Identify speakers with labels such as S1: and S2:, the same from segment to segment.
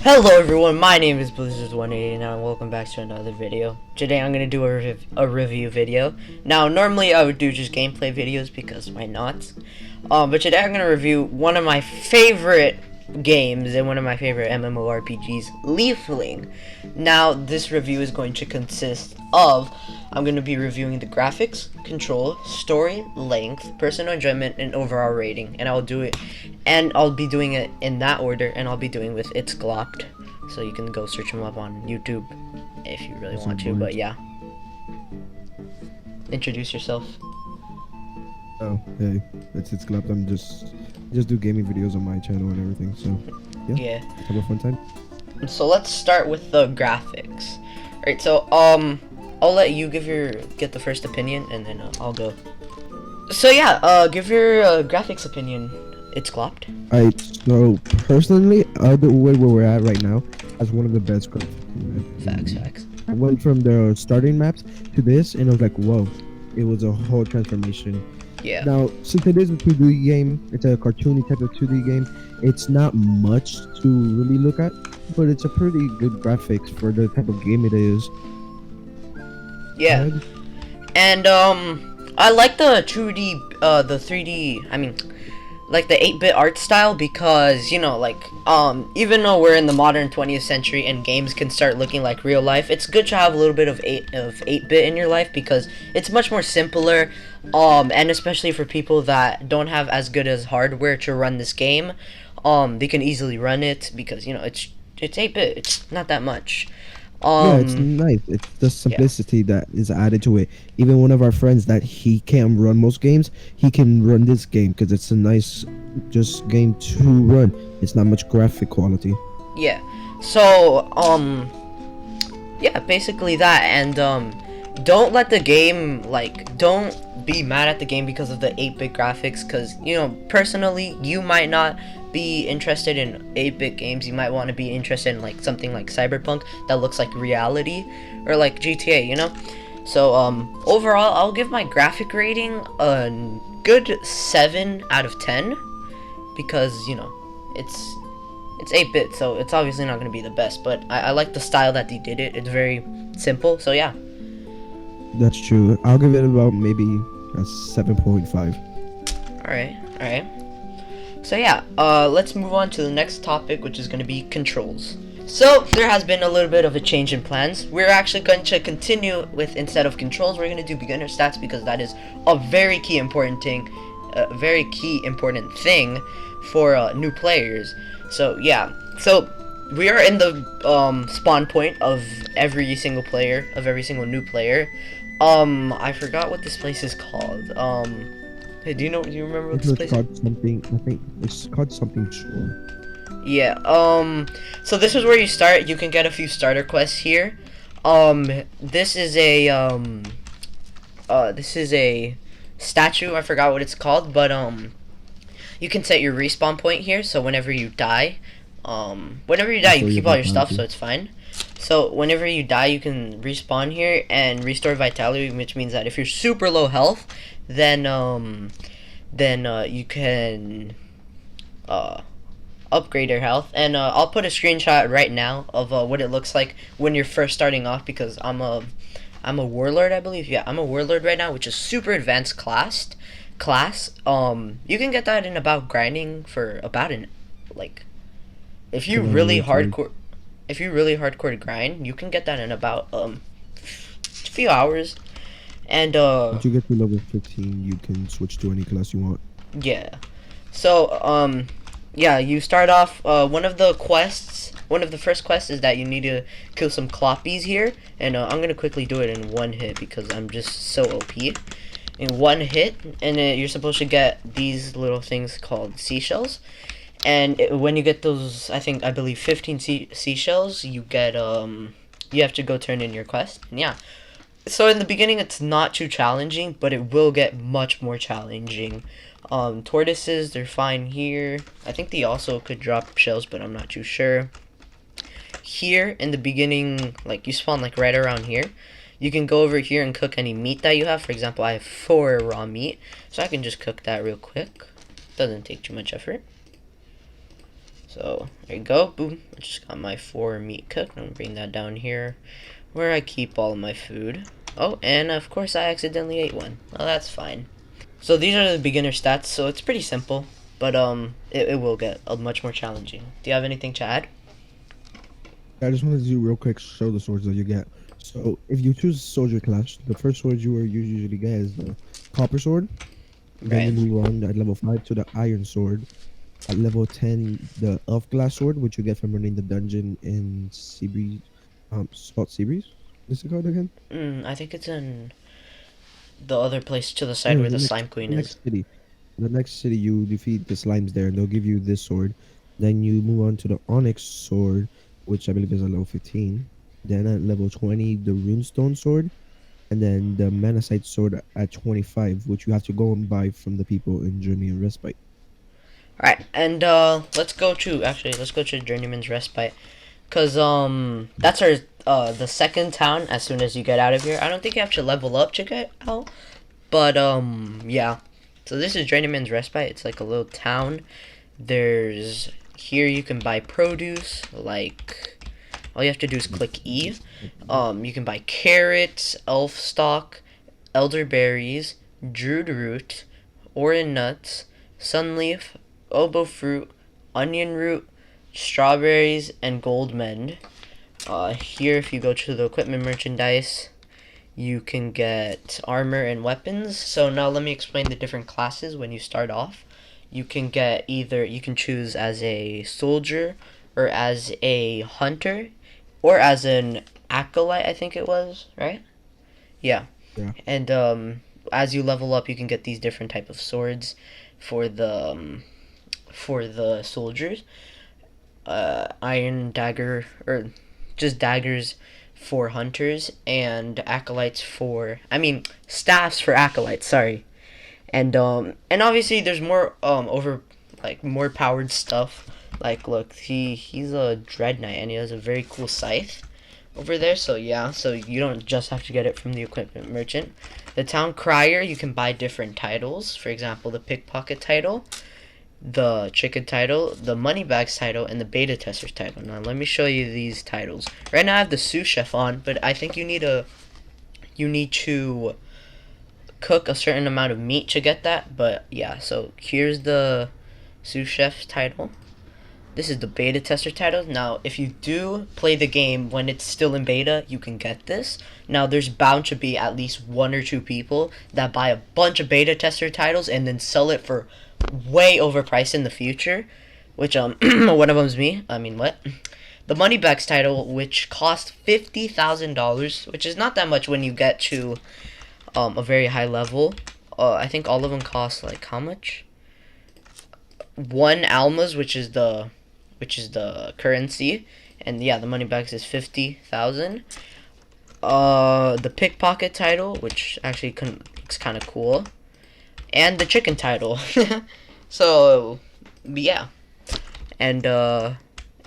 S1: Hello everyone, my name is Blizzard189 and welcome back to another video. Today I'm going to do a review video. Now normally I would do just gameplay videos because why not? But today I'm going to review one of my favorite games and one of my favorite MMORPGs, Leafling. Now this review is going to consist of, I'm going to be reviewing the graphics, control, story, length, personal enjoyment, and overall rating. And I'll be doing it in that order, and I'll be doing with It's Glopped. So you can go search him up on YouTube if you really want to, but yeah. Introduce yourself.
S2: Oh, hey, it's Clapped. I'm just do gaming videos on my channel and everything. So yeah, have a fun time.
S1: So let's start with the graphics. Alright, so I'll let you get the first opinion, and then I'll go. So yeah, give your graphics opinion. It's Glopped.
S2: So personally, the way where we're at right now as one of the best graphics.
S1: Facts.
S2: I went from the starting maps to this, and I was like, whoa, it was a whole transformation.
S1: Yeah.
S2: Now, since it is a 2D game, it's a cartoony type of 2D game. It's not much to really look at, but it's a pretty good graphics for the type of game it is.
S1: Yeah. And I like the 2D, the 3D. I mean, like the 8-bit art style, because you know, like even though we're in the modern 20th century and games can start looking like real life, it's good to have a little bit of 8-bit in your life because it's much more simpler, and especially for people that don't have as good as hardware to run this game, they can easily run it because you know it's 8-bit. It's not that much.
S2: Yeah, it's nice. It's the simplicity that is added to it. Even one of our friends that he can't run most games, he can run this game because it's a nice, just game to run. It's not much graphic quality.
S1: Yeah. So yeah, basically that. And don't let the game, like, don't be mad at the game because of the 8-bit graphics, because you know, personally, you might not be interested in 8-bit games. You might want to be interested in like something like Cyberpunk that looks like reality, or like GTA, you know. So overall, I'll give my graphic rating a good 7 out of 10 because you know it's 8-bit, so it's obviously not going to be the best, but I like the style that they did it. It's very simple, so yeah.
S2: That's true. I'll give it about maybe a 7.5.
S1: Alright. So yeah, let's move on to the next topic, which is going to be controls. So there has been a little bit of a change in plans. We're actually going to continue with, instead of controls, we're going to do beginner stats because that is a very key important thing for new players. So yeah, so we are in the spawn point of every single new player. I forgot what this place is called. Hey, do you remember what this place is called?
S2: Something, I think it's called something shore.
S1: Yeah, so this is where you start. You can get a few starter quests here. This is a statue. I forgot what it's called, but you can set your respawn point here, so whenever you die, you keep all your stuff, so it's fine. So whenever you die, you can respawn here and restore vitality, which means that if you're super low health, then you can upgrade your health. And I'll put a screenshot right now of what it looks like when you're first starting off, because I'm a warlord, I believe. Yeah, I'm a warlord right now, which is super advanced class. You can get that in about grinding for about if you really hardcore grind, you can get that in about a few hours. And
S2: once you get to level 15, you can switch to any class you want.
S1: Yeah. So yeah, you start off one of the first quests is that you need to kill some cloppies here, and I'm gonna quickly do it in one hit because I'm just so OP. In one hit, and you're supposed to get these little things called seashells, and when you get those, I believe 15 seashells, you get you have to go turn in your quest. And yeah, so in the beginning it's not too challenging, but it will get much more challenging. Tortoises, they're fine here. I think they also could drop shells, but I'm not too sure. Here in the beginning, like, you spawn like right around here. You can go over here and cook any meat that you have. For example, I have 4 raw meat, so I can just cook that real quick. Doesn't take too much effort. So there you go, boom. I just got my 4 meat cooked. I'm gonna bring that down here where I keep all my food. Oh, and of course I accidentally ate one. Well, that's fine. So these are the beginner stats, so it's pretty simple, but it will get much more challenging. Do you have anything to add?
S2: I just wanted to do real quick show the swords that you get. So if you choose soldier class, the first sword you usually get is the copper sword. Then you
S1: Right.
S2: move on at level 5 to the iron sword. At level 10, the elf glass sword, which you get from running the dungeon in Seabreeze, Salt Seabreeze. What's it called again?
S1: I think it's in the other place to the
S2: No,
S1: side
S2: no,
S1: where the slime queen
S2: the
S1: is.
S2: next city. The next city, you defeat the slimes there, and they'll give you this sword. Then you move on to the onyx sword, which I believe is at level 15. Then at level 20, the runestone sword, and then the manasite sword at 25, which you have to go and buy from the people in Journey and Respite.
S1: Alright, and let's go to Journeyman's Respite. Cause that's our the second town as soon as you get out of here. I don't think you have to level up to get out. But yeah. So this is Journeyman's Respite. It's like a little town. There's here you can buy produce, like all you have to do is click E. You can buy carrots, elf stock, elderberries, druid root, oran nuts, sunleaf, oboe fruit, onion root, strawberries, and gold mend. Here, if you go to the equipment merchandise, you can get armor and weapons. So now let me explain the different classes when you start off. You can get either, you can choose as a soldier or as a hunter or as an acolyte, I think it was, right? Yeah.
S2: Yeah.
S1: And as you level up, you can get these different type of swords for the soldiers. Iron dagger or just daggers for hunters and acolytes for staffs for acolytes, sorry. And obviously there's more over like more powered stuff. Like look, he's a dread knight and he has a very cool scythe over there. So yeah, so you don't just have to get it from the equipment merchant. The town crier, you can buy different titles. For example, the pickpocket title, the chicken title, the moneybags title, and the beta testers title. Now let me show you these titles. Right now I have the sous chef on, but I think you need to cook a certain amount of meat to get that. But yeah, so here's the sous chef title. This is the beta tester title. Now, if you do play the game when it's still in beta, you can get this. Now, there's bound to be at least 1 or 2 people that buy a bunch of beta tester titles and then sell it for way overpriced in the future. Which, one of them's me. I mean, what? The Moneybags title, which costs $50,000, which is not that much when you get to a very high level. I think all of them cost, like, how much? 1 almas, which is the currency, and yeah, the money bags is 50,000. The pickpocket title, which actually looks kind of cool, and the chicken title. So, yeah, and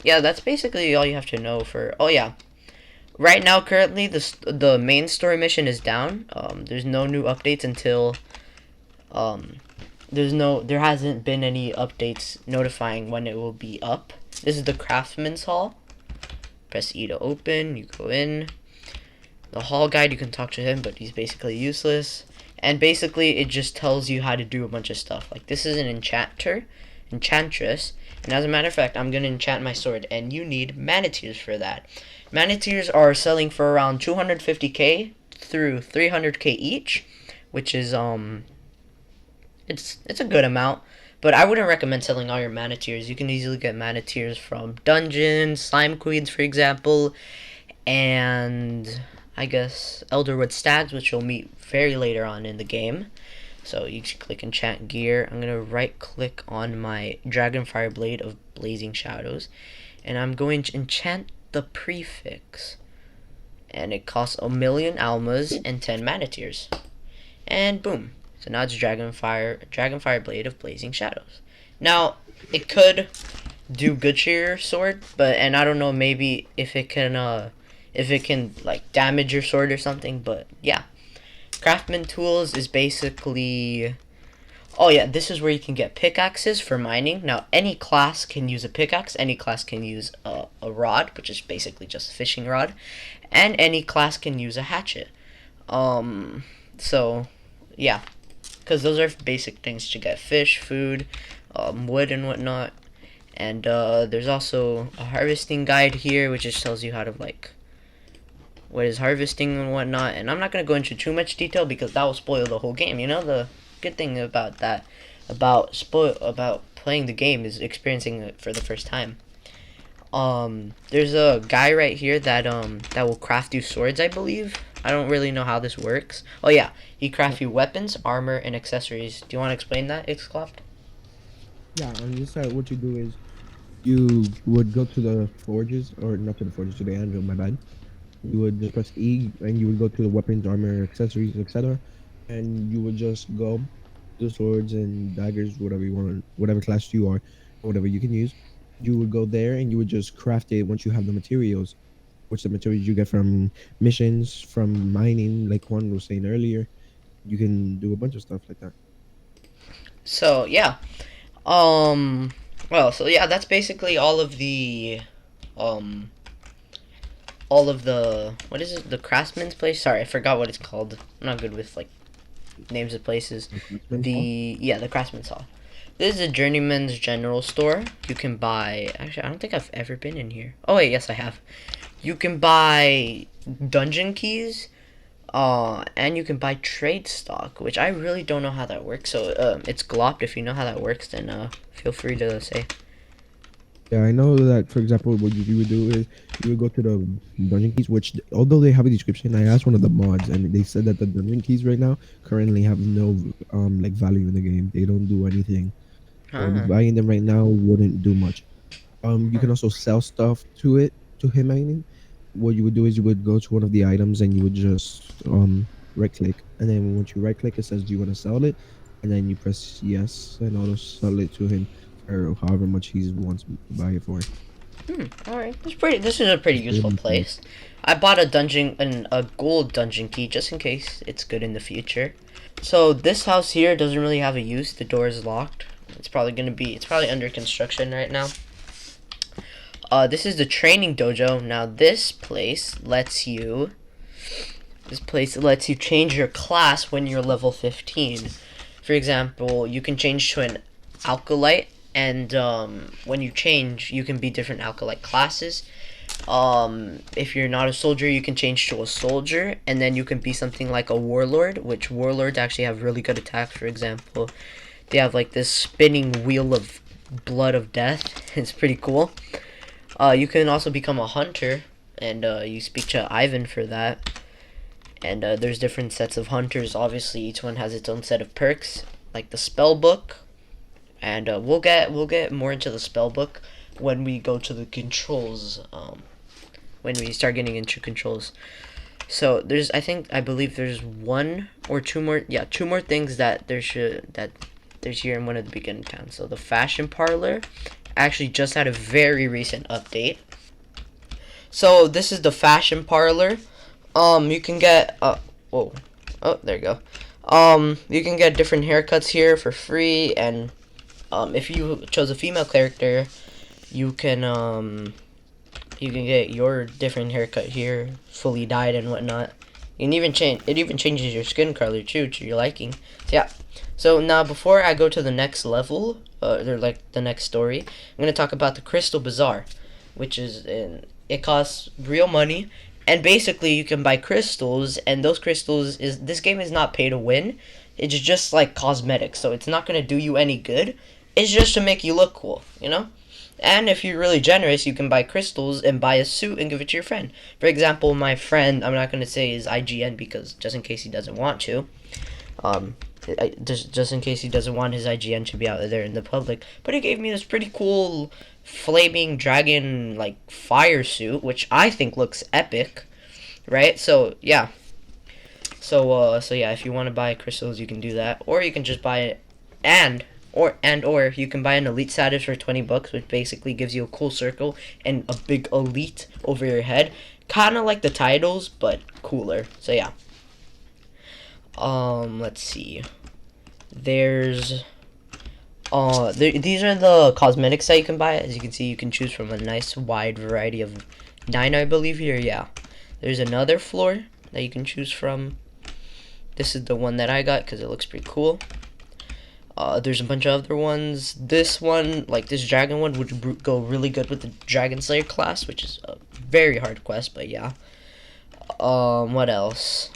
S1: yeah, that's basically all you have to know for. Oh yeah, right now currently the main story mission is down. There's no new updates until um there hasn't been any updates notifying when it will be up. This is the craftsman's hall. Press E to open, you go in. The hall guide, you can talk to him, but he's basically useless. And basically it just tells you how to do a bunch of stuff. Like this is an enchantress, and as a matter of fact, I'm gonna enchant my sword, and you need mana tears for that. Mana tears are selling for around 250k through 300k each, which is it's a good amount, but I wouldn't recommend selling all your mana tiers. You can easily get mana tiers from dungeons, slime queens, for example, and I guess Elderwood stags, which you'll meet very later on in the game. So you can click enchant gear. I'm gonna right click on my Dragonfire Blade of Blazing Shadows, and I'm going to enchant the prefix, and it costs 1,000,000 almas and 10 mana tiers, and boom. So now it's Dragonfire Blade of Blazing Shadows. Now, it could do good to your sword, and I don't know, maybe if it can like damage your sword or something, but yeah. Craftsman tools is basically Oh yeah, this is where you can get pickaxes for mining. Now, any class can use a pickaxe. Any class can use a rod, which is basically just a fishing rod, and any class can use a hatchet. Um, so yeah, because those are basic things to get fish, food, wood, and whatnot. And there's also a harvesting guide here, which just tells you how to like what is harvesting and whatnot. And I'm not gonna go into too much detail because that will spoil the whole game. You know, the good thing about that, about playing the game is experiencing it for the first time. There's a guy right here that will craft you swords, I believe. I don't really know how this works. Oh yeah, he crafts you weapons, armor, and accessories. Do you want to explain that, Xcloft?
S2: Yeah, on this side, what you do is you would go to the forges, or not to the forges, to the anvil, my bad. You would just press E, and you would go to the weapons, armor, accessories, etc. And you would just go to swords and daggers, whatever you want, whatever class you are, whatever you can use. You would go there and you would just craft it once you have the materials, which the materials you get from missions, from mining, like Juan was saying earlier. You can do a bunch of stuff like that.
S1: So yeah, um, well, so yeah, that's basically um, all of the what is it? The craftsman's place. Sorry, I forgot what it's called. I'm not good with like names of places. The craftsman's hall. This is a journeyman's general store. You can buy. Actually, I don't think I've ever been in here. Oh wait, yes, I have. You can buy dungeon keys. And you can buy trade stock, which I really don't know how that works. So, it's glopped. If you know how that works, then feel free to say.
S2: Yeah, I know that. For example, what you would do is you would go to the dungeon keys, which although they have a description, I asked one of the mods, and they said that the dungeon keys right now currently have no like value in the game. They don't do anything. So
S1: Huh.
S2: buying them right now wouldn't do much. You
S1: Huh.
S2: can also sell stuff to it, to him. I mean, what you would do is you would go to one of the items and you would just right click, and then once you right click, it says, "Do you want to sell it?" And then you press yes, and it'll sell it to him for however much he wants to buy it for.
S1: All right. This is a pretty
S2: It's
S1: useful
S2: really cool.
S1: place. I bought a gold dungeon key just in case it's good in the future. So this house here doesn't really have a use. The door is locked. It's probably under construction right now. This is the training dojo. Now this place lets you change your class when you're level 15. For example, you can change to an alkalite, and when you change, you can be different alkalite classes. If you're not a soldier, you can change to a soldier, and then you can be something like a warlord, which warlords actually have really good attacks. For example, they have like this spinning wheel of blood of death. It's pretty cool. You can also become a hunter, and you speak to Ivan for that. And there's different sets of hunters. Obviously, each one has its own set of perks, like the spell book. And we'll get more into the spell book when we go to the controls. When we start getting into controls. So I believe there's one or two more. Yeah, two more things that there's here in one of the beginning towns. So the fashion parlor actually just had a very recent update. So this is the fashion parlor. You can get whoa, oh there you go. You can get different haircuts here for free, and if you chose a female character, you can you can get your different haircut here, fully dyed and whatnot. You can even change. It even changes your skin color too to your liking. So yeah. So now before I go to the next level, or like the next story, I'm gonna talk about the Crystal Bazaar, which is it costs real money, and basically you can buy crystals, and those crystals is this game is not pay to win. It's just like cosmetics, so it's not gonna do you any good. It's just to make you look cool, you know. And if you're really generous, you can buy crystals and buy a suit and give it to your friend. For example, my friend, I'm not going to say his IGN because just in case he doesn't want to. Um, just in case he doesn't want his IGN to be out there in the public. But he gave me this pretty cool flaming dragon like fire suit, which I think looks epic, right? So yeah. So yeah, if you want to buy crystals, you can do that, or you can just buy it, or you can buy an elite status for 20 bucks, which basically gives you a cool circle and a big elite over your head, kind of like the titles but cooler. So yeah. Let's see. There's these are the cosmetics that you can buy. As you can see, you can choose from a nice wide variety of 9, I believe here. Yeah. There's another floor that you can choose from. This is the one that I got because it looks pretty cool. There's a bunch of other ones. This one, like this dragon one, would go really good with the Dragon Slayer class, which is a very hard quest, but yeah. What else?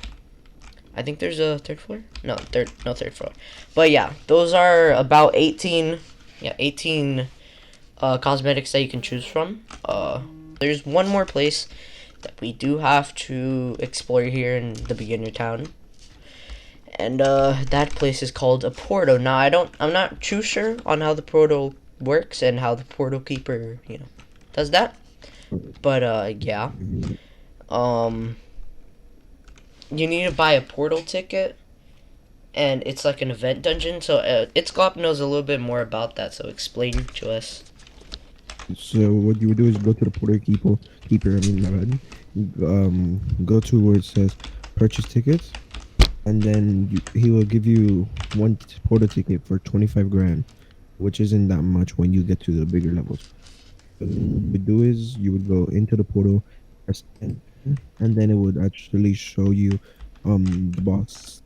S1: I think there's a third floor. No third floor. But yeah, those are about 18. Yeah, 18 cosmetics that you can choose from. There's one more place that we do have to explore here in the beginner town. And that place is called a portal. Now I'm not too sure on how the portal works and how the portal keeper, does that. But yeah. You need to buy a portal ticket, and it's like an event dungeon. So Itzglop knows a little bit more about that. So explain to us.
S2: So what you would do is go to the portal keeper. I mean, my bad. Go to where it says purchase tickets, and then he will give you one portal ticket for 25 grand, which isn't that much when you get to the bigger levels. So what you would do is you would go into the portal, press enter, and then it would actually show you the boss.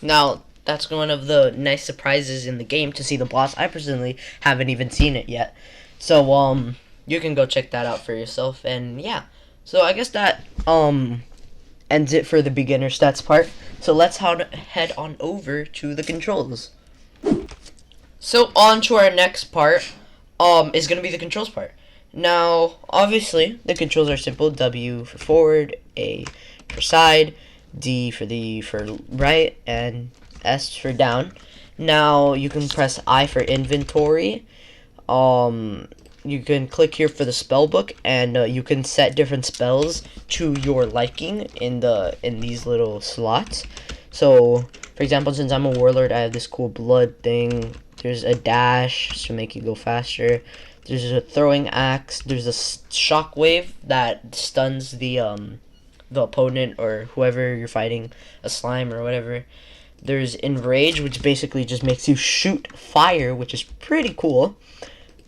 S1: Now, that's one of the nice surprises in the game to see the boss. I personally haven't even seen it yet. So, you can go check that out for yourself. And yeah. So, I guess that, ends it for the beginner stats part. So, let's head on over to the controls. So, on to our next part, is going to be the controls part. Now, obviously, the controls are simple. W for forward, A for side, D for right, and S for down. Now, you can press I for inventory. You can click here for the spell book, and you can set different spells to your liking in these little slots. So, for example, since I'm a warlord, I have this cool blood thing. There's a dash to make you go faster. There's a throwing axe. There's a shockwave that stuns the opponent or whoever you're fighting, a slime or whatever. There's enrage, which basically just makes you shoot fire, which is pretty cool.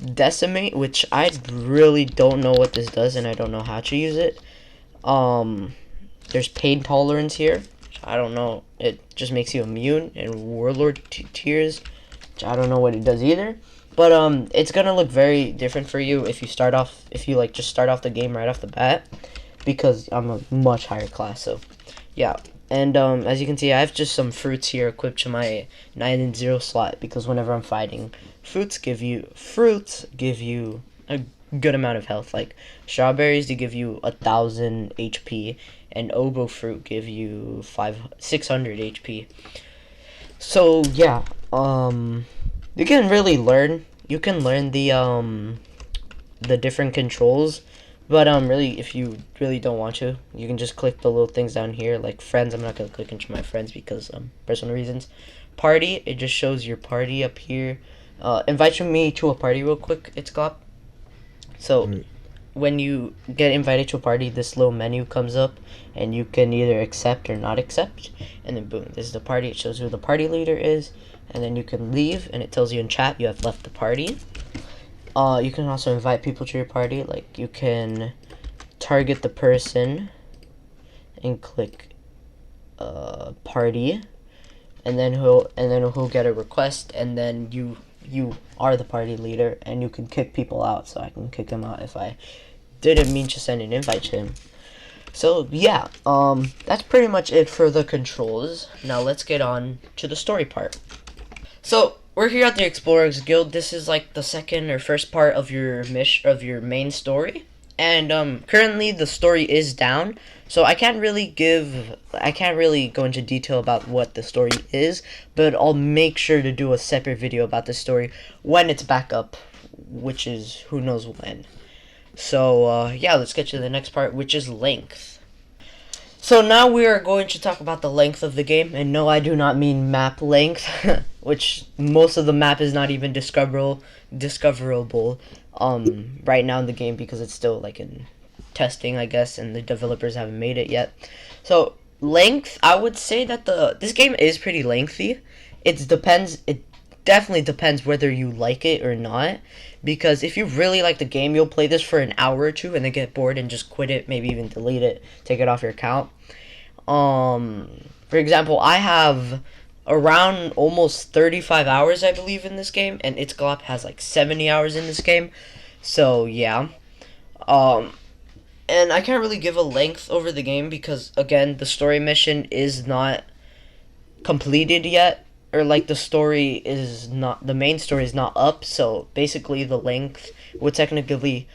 S1: Decimate, which I really don't know what this does, and I don't know how to use it. There's pain tolerance here. I don't know. It just makes you immune. And warlord tears, which I don't know what it does either. But it's gonna look very different for you if you just start off the game right off the bat, because I'm a much higher class. So yeah. And as you can see, I have just some fruits here equipped to my 9 and 0 slot, because whenever I'm fighting, fruits give you a good amount of health. Like strawberries, they give you 1,000 HP, and oboe fruit give you 600 HP. So yeah, you can really learn. You can learn the different controls. But really, if you really don't want to, you can just click the little things down here, like friends. I'm not gonna click into my friends because personal reasons. Party, it just shows your party up here. Invite me to a party real quick. It's got. So, when you get invited to a party, this little menu comes up, and you can either accept or not accept. And then boom, this is the party. It shows who the party leader is, and then you can leave, and it tells you in chat you have left the party. You can also invite people to your party. Like, you can target the person and click party, and then he'll get a request, and then you are the party leader, and you can kick people out. So I can kick them out if I didn't mean to send an invite to him. So yeah, that's pretty much it for the controls. Now let's get on to the story part. So we're here at the Explorers Guild. This is like the second or first part of your main story, and currently the story is down. So I can't really go into detail about what the story is, but I'll make sure to do a separate video about the story when it's back up, which is who knows when. So yeah, let's get to the next part, which is length. So now we are going to talk about the length of the game, and no, I do not mean map length, which most of the map is not even discoverable right now in the game, because it's still like in testing, I guess, and the developers haven't made it yet. So length, I would say that this game is pretty lengthy. It definitely depends whether you like it or not. Because if you really like the game, you'll play this for an hour or two and then get bored and just quit it, maybe even delete it, take it off your account. For example, I have around almost 35 hours, I believe, in this game, and its glop has like 70 hours in this game. So yeah. Um, and I can't really give a length over the game because again, the story mission is not completed yet, or like the main story is not up. So basically, the length would technically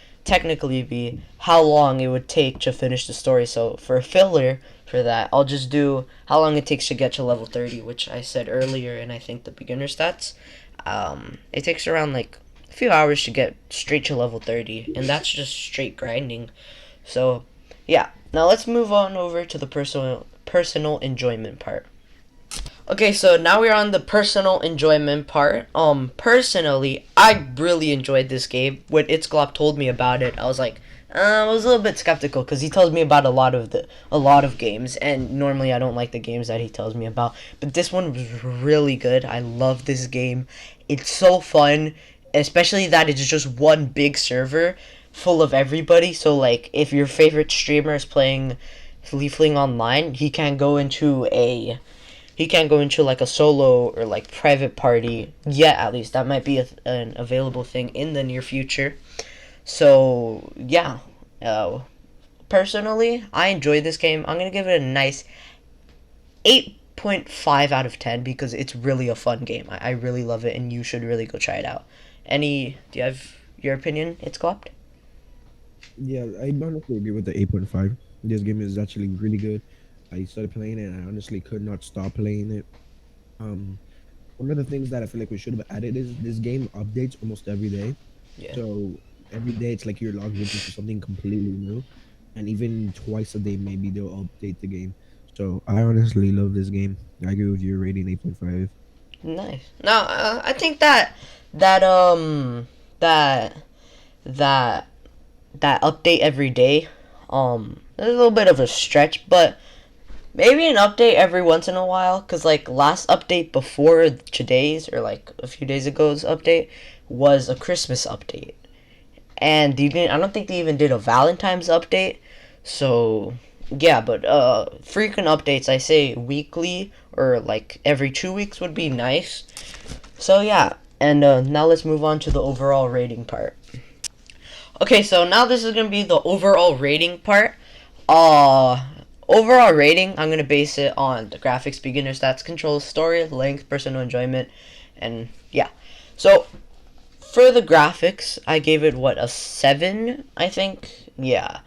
S1: be how long it would take to finish the story. So for filler for that, I'll just do how long it takes to get to level 30, which I said earlier, and I think the beginner stats. It takes around like a few hours to get straight to level 30, and that's just straight grinding. So yeah, now let's move on over to the personal enjoyment part. Okay, so now we're on the personal enjoyment part. Personally, I really enjoyed this game. When Itzglop told me about it, I was like, I was a little bit skeptical because he tells me about a lot of games, and normally I don't like the games that he tells me about. But this one was really good. I love this game. It's so fun, especially that it's just one big server full of everybody. So like, if your favorite streamer is playing Leafling online, he can't go into like a solo or like private party yet. At least that might be an available thing in the near future. So yeah, personally, I enjoyed this game. I'm gonna give it a nice 8.5 out of 10 because it's really a fun game. I really love it, and you should really go try it out. Do you have your opinion? It's clopped.
S2: Yeah, I honestly agree with the 8.5. This game is actually really good. I started playing it and I honestly could not stop playing it. Um, One of the things that I feel like we should have added is this game updates almost every day.
S1: Yeah.
S2: So every day it's like you're logged into something completely new, and even twice a day maybe they'll update the game. So I honestly love this game. I agree with your rating 8.5.
S1: Nice. Now, I think that um that that that update every day, is a little bit of a stretch, but maybe an update every once in a while. Cause like last update before today's, or like a few days ago's update, was a Christmas update, and I don't think they even did a Valentine's update. So yeah, but frequent updates, I say weekly or like every 2 weeks would be nice. So yeah, and now let's move on to the overall rating part. Okay, so now this is gonna be the overall rating part. Uh, Overall rating, I'm gonna base it on the graphics, beginner stats, controls, story, length, personal enjoyment, and yeah. So for the graphics, I gave it a 7, I think. Yeah.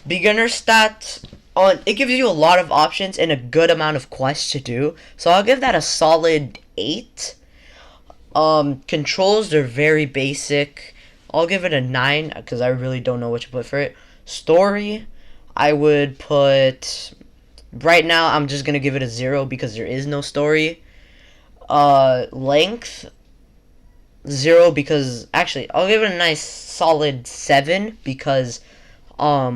S1: Beginner stats, on it gives you a lot of options and a good amount of quests to do. So I'll give that a solid 8. Controls, they're very basic. I'll give it a 9 because I really don't know what to put for it. Story, I would put, right now I'm just gonna give it a 0 because there is no story. Length, 0 because actually I'll give it a nice solid 7 because by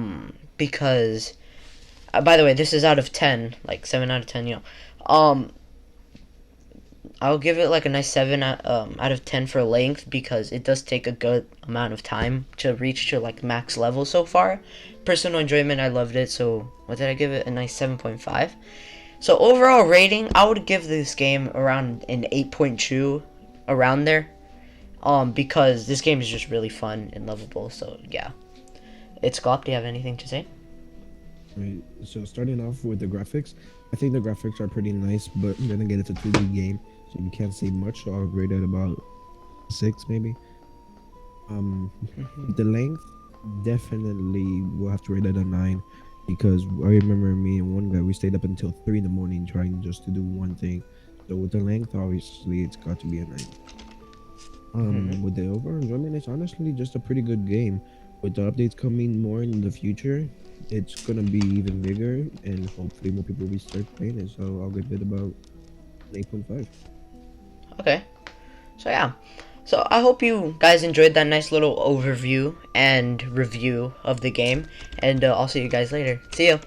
S1: the way, this is out of 10, like 7 out of 10, you know. I'll give it like a nice 7 out of 10 for length because it does take a good amount of time to reach to like max level so far. Personal enjoyment, I loved it, so what did I give it? A nice 7.5. So overall rating, I would give this game around an 8.2, around there. Because this game is just really fun and lovable, so yeah. It's Glop, do you have anything to say?
S2: Right. So starting off with the graphics, I think the graphics are pretty nice, but then again, it's a 2D game, so you can't say much. So I'll rate it about 6, maybe. The length, definitely will have to rate it a 9, because I remember me and one guy, we stayed up until 3 in the morning trying just to do one thing. So with the length, obviously, it's got to be a 9. With the overall enjoyment, it's honestly just a pretty good game. With the updates coming more in the future, it's gonna be even bigger, and hopefully more people will start playing it. So I'll give it about 8.5.
S1: Okay. So yeah. So I hope you guys enjoyed that nice little overview and review of the game, and I'll see you guys later. See ya.